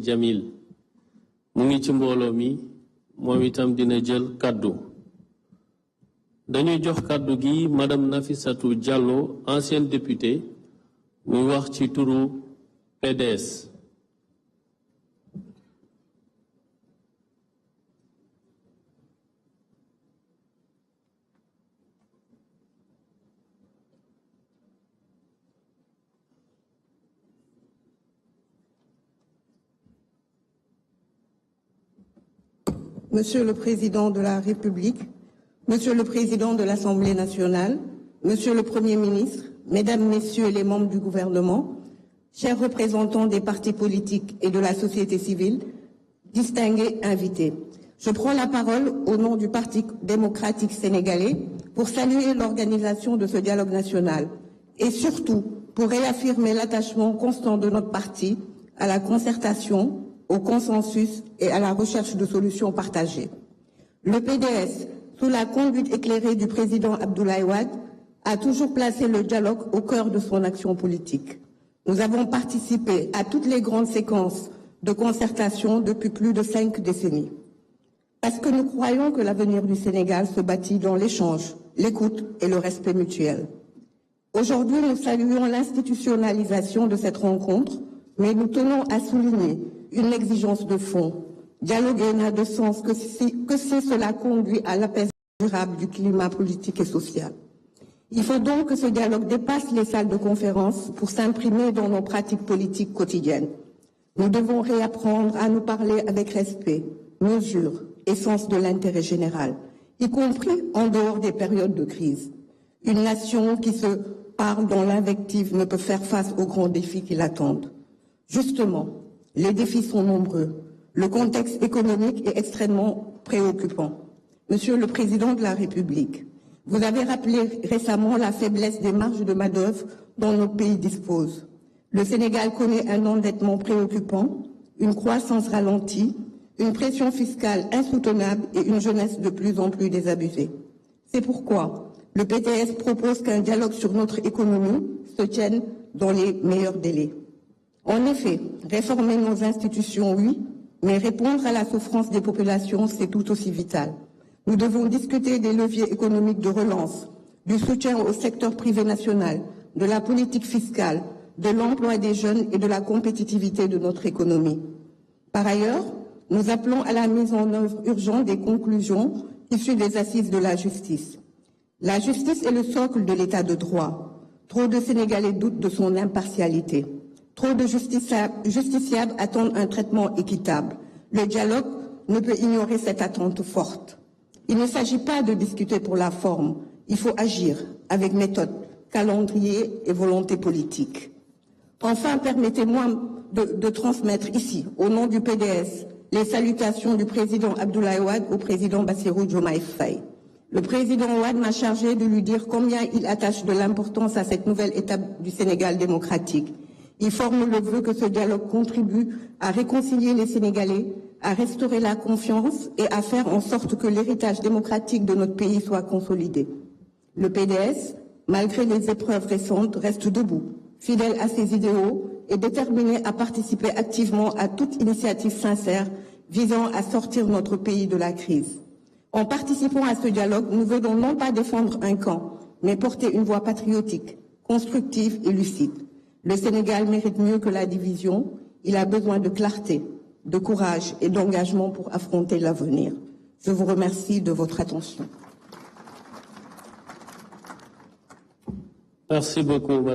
Jamil mu ngi ci mbooloo mi moom itam dina jël kaddu dañuy jox kaddu gi madame Nafissatou Diallo ancienne députée muy wax ci turu PDS. Monsieur le Président de la République, Monsieur le Président de l'Assemblée nationale, Monsieur le Premier ministre, Mesdames, Messieurs les membres du gouvernement, chers représentants des partis politiques et de la société civile, distingués invités. Je prends la parole au nom du Parti démocratique sénégalais pour saluer l'organisation de ce dialogue national et surtout pour réaffirmer l'attachement constant de notre parti à la concertation, au consensus et à la recherche de solutions partagées. Le PDS, sous la conduite éclairée du président Abdoulaye Wade, a toujours placé le dialogue au cœur de son action politique. Nous avons participé à toutes les grandes séquences de concertation depuis plus de 5 décennies. Parce que nous croyons que l'avenir du Sénégal se bâtit dans l'échange, l'écoute et le respect mutuel. Aujourd'hui, nous saluons l'institutionnalisation de cette rencontre, mais nous tenons à souligner une exigence de fond. Dialoguer n'a de sens que si cela conduit à l'apaisement durable du climat politique et social. Il faut donc que ce dialogue dépasse les salles de conférence pour s'imprimer dans nos pratiques politiques quotidiennes. Nous devons réapprendre à nous parler avec respect, mesure et sens de l'intérêt général, y compris en dehors des périodes de crise. Une nation qui se parle dans l'invective ne peut faire face aux grands défis qui l'attendent. Justement, les défis sont nombreux. Le contexte économique est extrêmement préoccupant. Monsieur le Président de la République, vous avez rappelé récemment la faiblesse des marges de main-d'œuvre dont notre pays dispose. Le Sénégal connaît un endettement préoccupant, une croissance ralentie, une pression fiscale insoutenable et une jeunesse de plus en plus désabusée. C'est pourquoi le PDS propose qu'un dialogue sur notre économie se tienne dans les meilleurs délais. En effet, réformer nos institutions, oui, mais répondre à la souffrance des populations, c'est tout aussi vital. Nous devons discuter des leviers économiques de relance, du soutien au secteur privé national, de la politique fiscale, de l'emploi des jeunes et de la compétitivité de notre économie. Par ailleurs, nous appelons à la mise en œuvre urgente des conclusions issues des assises de la justice. La justice est le socle de l'état de droit. Trop de Sénégalais doutent de son impartialité. Trop de justiciables attendent un traitement équitable. Le dialogue ne peut ignorer cette attente forte. Il ne s'agit pas de discuter pour la forme. Il faut agir avec méthode, calendrier et volonté politique. Enfin, permettez-moi de transmettre ici, au nom du PDS, les salutations du président Abdoulaye Wade au président Bassirou Diomaye Faye. Le président Wade m'a chargé de lui dire combien il attache de l'importance à cette nouvelle étape du Sénégal démocratique. Il forme le vœu que ce dialogue contribue à réconcilier les Sénégalais, à restaurer la confiance et à faire en sorte que l'héritage démocratique de notre pays soit consolidé. Le PDS, malgré les épreuves récentes, reste debout, fidèle à ses idéaux et déterminé à participer activement à toute initiative sincère visant à sortir notre pays de la crise. En participant à ce dialogue, nous venons non pas défendre un camp, mais porter une voix patriotique, constructive et lucide. Le Sénégal mérite mieux que la division. Il a besoin de clarté, de courage et d'engagement pour affronter l'avenir. Je vous remercie de votre attention. Merci beaucoup, Madame.